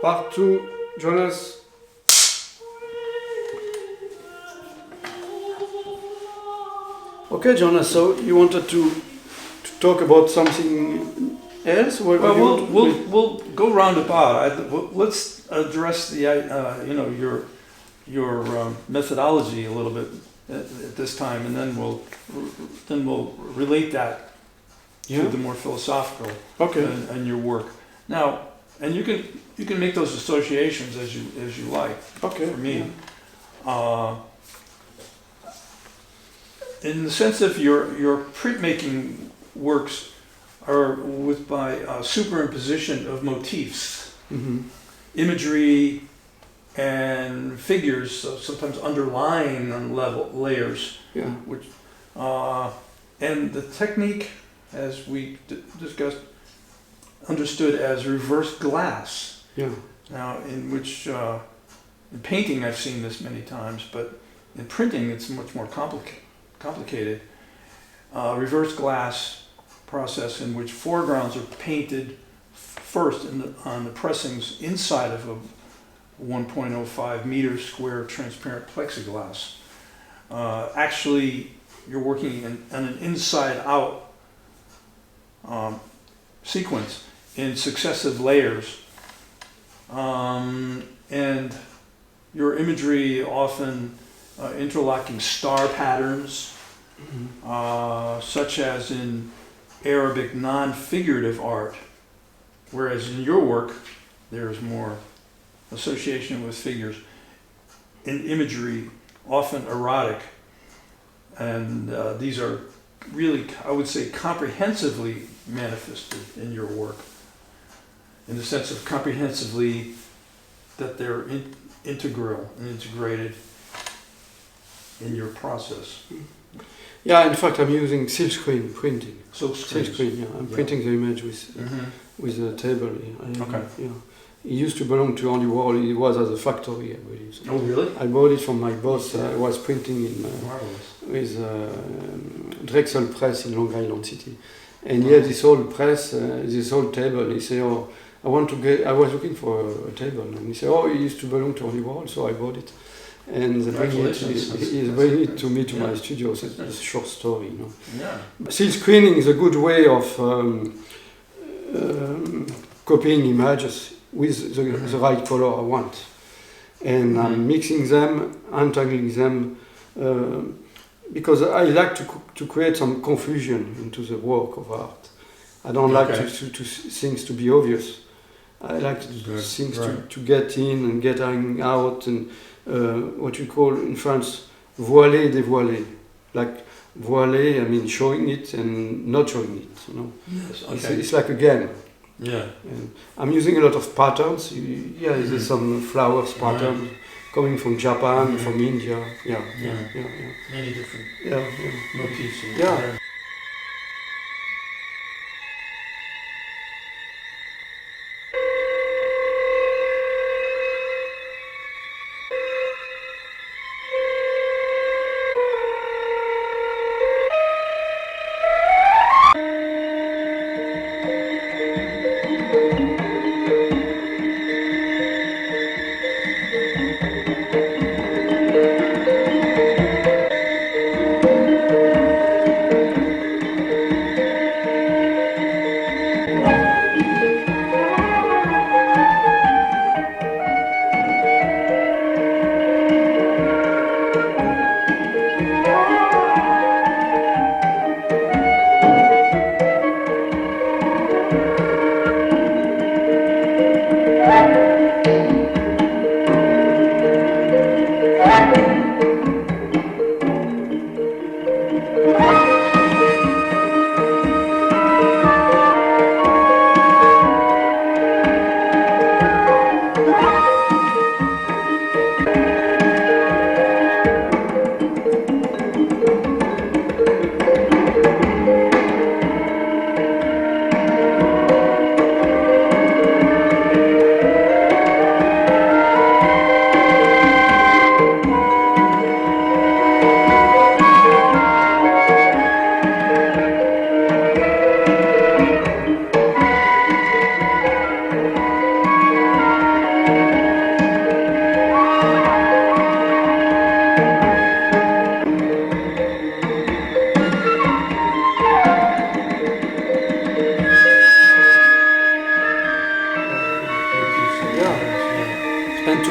Part 2, Jonas. Okay, Jonas, so you wanted to talk about something else? Well, we'll go roundabout. Let's address the your methodology a little bit at this time, and then we'll relate that to the more philosophical and your work. Now, and you can make those associations as you like. Okay. For me, in the sense of your printmaking works are by superimposition of motifs, imagery, and figures, sometimes underlying on layers. Yeah. Which and the technique, as we discussed, understood as reverse glass. Yeah. Now, in which in painting I've seen this many times, but in printing it's much more complicated. Reverse glass process in which foregrounds are painted first on the pressings inside of a 1.05 meter square transparent plexiglass. Actually, you're working on an inside-out sequence in successive layers, and your imagery often interlocking star patterns, such as in Arabic non-figurative art, whereas in your work there's more association with figures. In imagery, often erotic, and these are really, I would say, comprehensively manifested in your work, in the sense of comprehensively that they're integral and integrated in your process. Yeah, in fact, I'm using silkscreen printing. Silkscreen, yeah. I'm printing the image with a table. It used to belong to Andy Warhol. It was at a factory, I believe. So oh, really? I bought it from my boss. I was printing in with Drexel Press in Long Island City. And he had this old press, this old table. He said, "Oh, I was looking for a table." And he said, "Oh, it used to belong to Andy Warhol, so I bought it." And he's bringing it to me to my studio. So it's a short story, you know. Yeah. Silk screening is a good way of copying images with the right color I want, and I'm mixing them, untangling them, because I like to create some confusion into the work of art. I don't like to things to be obvious. I like things to get in and get out, and what you call in France voiler, dévoiler. Like voiler, I mean showing it and not showing it. You know, it's like a game. Yeah. And I'm using a lot of patterns. There's some flowers pattern coming from Japan, from India. Yeah. Many different motifs. Yeah.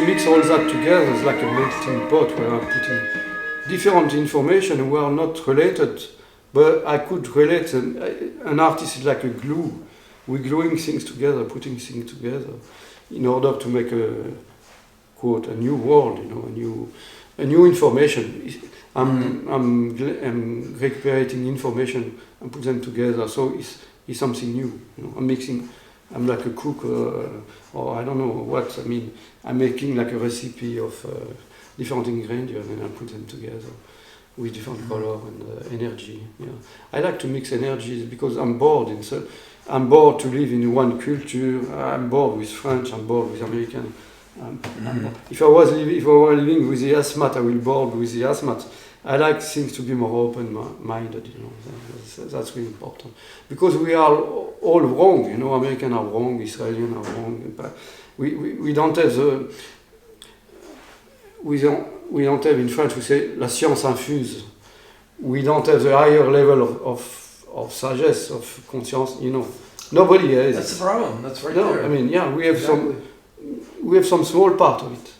mix all that together is like a melting pot where I'm putting different information who are not related, but I could relate. An artist is like a glue. We're gluing things together, putting things together, in order to make a quote a new world, a new information. I'm recuperating information and put them together. So it's something new. I'm mixing. I'm like a cook, or I don't know what. I mean, I'm making like a recipe of different ingredients, and I put them together with different color and energy. Yeah, I like to mix energies because I'm bored. I'm bored to live in one culture. I'm bored with French. I'm bored with American. If I were living with the asthmat, I will be bored with the asthmat. I like things to be more open-minded. That's really important because we are all wrong. Americans are wrong, Israelis are wrong. But we don't have the we don't have in French we say la science infuse. We don't have the higher level of sagesse, of conscience. Nobody has. That's the problem. That's right there. I mean, yeah, we have some small part of it.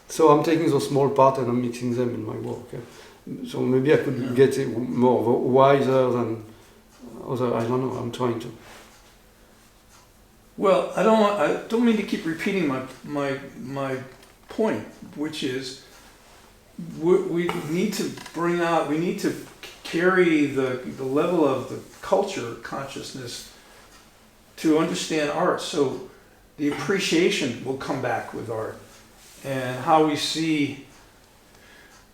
So I'm taking those small part and I'm mixing them in my work. So maybe I could get it more wiser than other. I don't know. I'm trying to. Well, I don't mean to keep repeating my point, which is we need to bring out. We need to carry the level of the culture consciousness to understand art. So the appreciation will come back with art, and how we see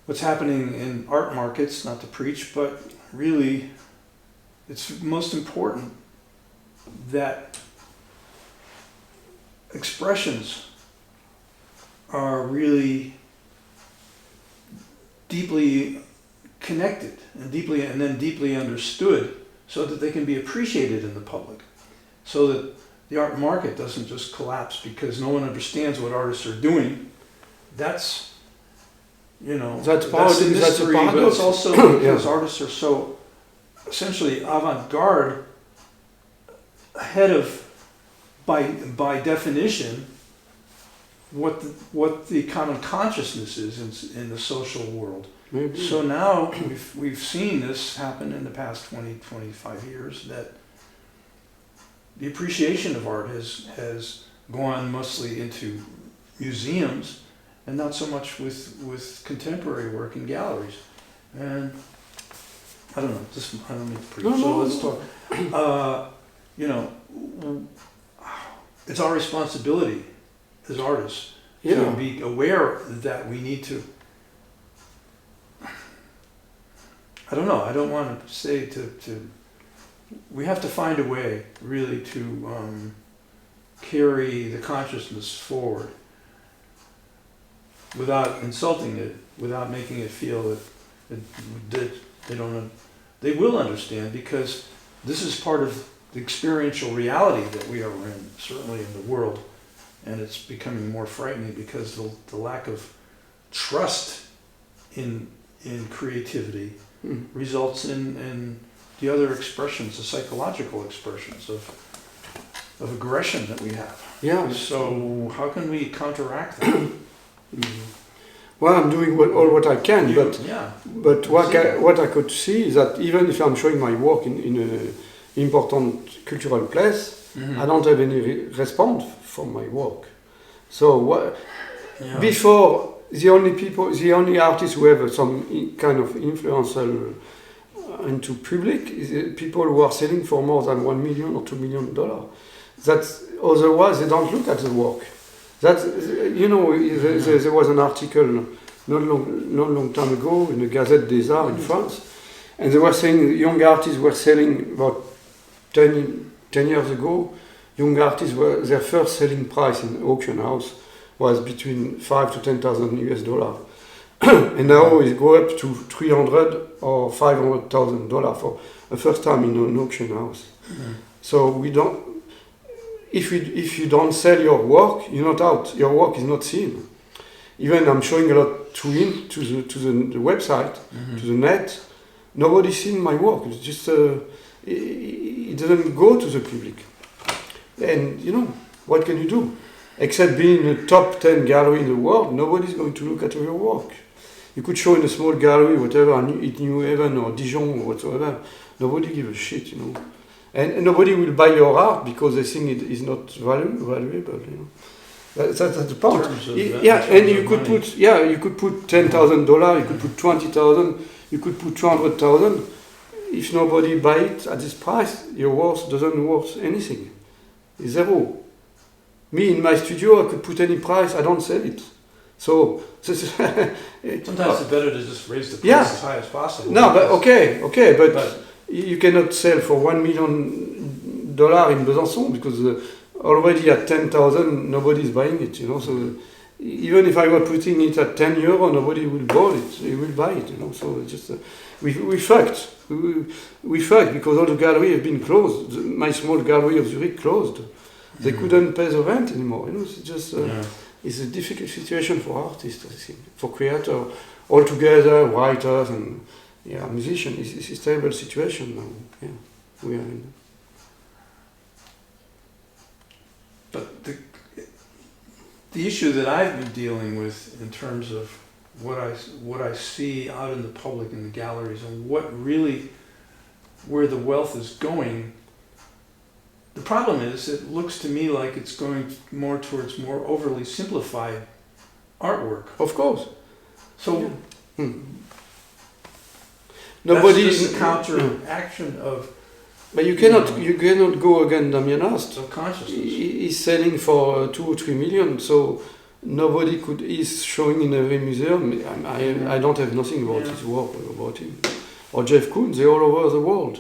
what's happening in art markets, not to preach, but really it's most important that expressions are really deeply connected and then deeply understood so that they can be appreciated in the public, so that the art market doesn't just collapse because no one understands what artists are doing. That's that's the mystery, but it's also because artists are so essentially avant-garde, ahead of, by definition, what the common consciousness is in the social world. Maybe. So now we've seen this happen in the past 25 years, that the appreciation of art has gone mostly into museums and not so much with contemporary work in galleries. And I don't know, I don't mean to preach, so let's talk. It's our responsibility as artists to be aware that we need to, I don't know, I don't want to say we have to find a way really to carry the consciousness forward without insulting it, without making it feel that they will understand, because this is part of the experiential reality that we are in, certainly in the world, and it's becoming more frightening because the lack of trust in creativity results in the other expressions, the psychological expressions of aggression that we have. Yeah. So how can we counteract that? Well, I'm doing all what I can, but what I could see is that even if I'm showing my work in an important cultural place, I don't have any response from my work. So before, the only artists who have some kind of influence into public is people who are selling for more than $1 million or $2 million. That's otherwise they don't look at the work. That's there was an article not long time ago in the Gazette des Arts in France, and they were saying young artists were selling about 10 years ago. Young artists their first selling price in auction house was between $5,000 to $10,000 and now it go up to $300,000 or $500,000 for a first time in an auction house. So we don't. If you don't sell your work, you're not out. Your work is not seen. Even I'm showing a lot to the website, to the net. Nobody's seen my work. It's just it doesn't go to the public. And what can you do? Except being a top 10 gallery in the world, nobody's going to look at your work. You could show in a small gallery, whatever, in New Haven or Dijon or whatsoever. Nobody gives a shit, you know. And nobody will buy your art because they think it is not valuable, you know. That's the point. And you could put, you could put $10,000, you could put 20,000, you could put 200,000. If nobody buy it at this price, your work doesn't worth anything. It's zero. Me in my studio, I could put any price, I don't sell it. So sometimes it's better to just raise the price as high as possible. No, but but you cannot sell for $1 million in Besançon because already at 10,000, nobody's buying it, you know. So even if I were putting it at €10, nobody will buy it. They will buy it, you know. So it's just we fucked. We fucked because all the galleries have been closed. My small gallery of Zurich closed. They couldn't pay the rent anymore. You know, it's just it's a difficult situation for artists, I think, for creators altogether, writers and musicians. It's a terrible situation now. Yeah, we are in. But the issue that I've been dealing with in terms of what I see out in the public in the galleries and where the wealth is going. The problem is, it looks to me like it's going more towards more overly simplified artwork. Of course. So nobody that's just a counteraction of. But you cannot go against Damien Hirst. Of consciousness. He's selling for 2 or 3 million, so nobody could. He's showing in every museum. I don't have nothing about his work about him. Or Jeff Koons, they're all over the world.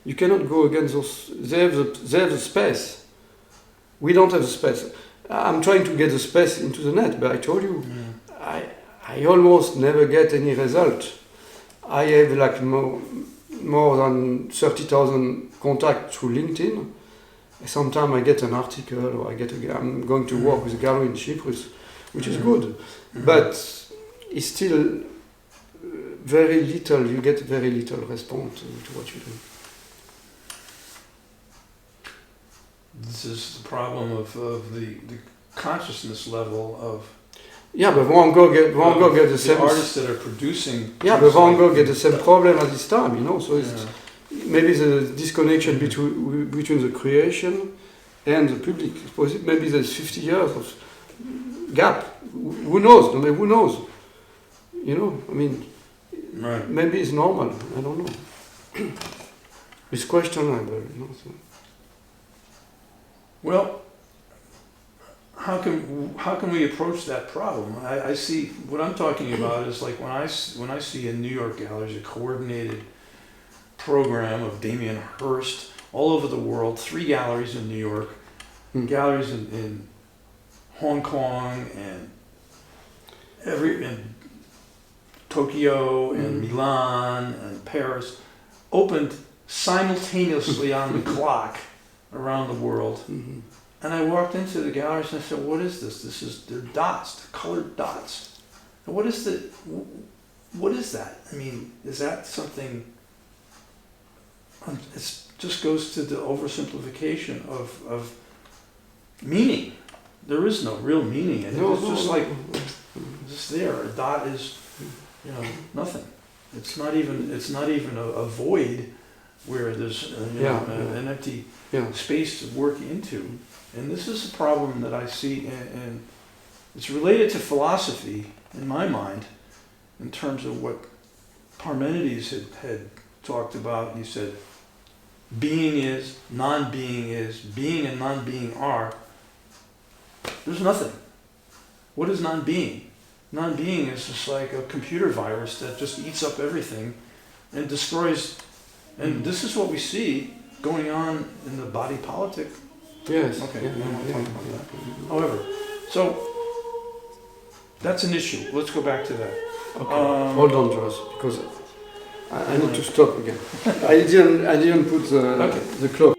You cannot go against those. They have the space. We don't have the space. I'm trying to get the space into the net, but I told you, I almost never get any result. I have like more than 30,000 contacts through LinkedIn. Sometimes I get an article, or I'm going to work with a gallery in Cyprus, which is good, but it's still very little. You get very little response to what you do. This is the problem of the consciousness level of. Yeah, but Van Gogh get the same. Artists that are producing. Yeah, but Van Gogh get the same problem at this time, you know. So it's maybe the disconnection between the creation and the public. Maybe there's 50 years of gap. Who knows? I mean, who knows? You know, I mean, maybe it's normal. I don't know. It's questionable, you know. So. Well, how can we approach that problem? I see what I'm talking about is like when I see in New York galleries a coordinated program of Damien Hirst all over the world, 3 galleries in New York, galleries in Hong Kong and in Tokyo and Milan and Paris, opened simultaneously on the clock around the world. And I walked into the galleries and I said, what is this? They're dots, they're colored dots. And what is that? I mean, is that something, it just goes to the oversimplification of meaning. There is no real meaning. And it's just there. A dot is, nothing. It's not even a void where there's an empty space to work into. And this is a problem that I see, and it's related to philosophy in my mind, in terms of what Parmenides had talked about. He said, being is, non-being is, being and non-being are. There's nothing. What is non-being? Non-being is just like a computer virus that just eats up everything and destroys. And this is what we see going on in the body politic. Yes. Okay. I don't want to talk about that. However, so that's an issue. Let's go back to that. Okay. Hold on, Josh, because I need to stop again. I didn't put the clock.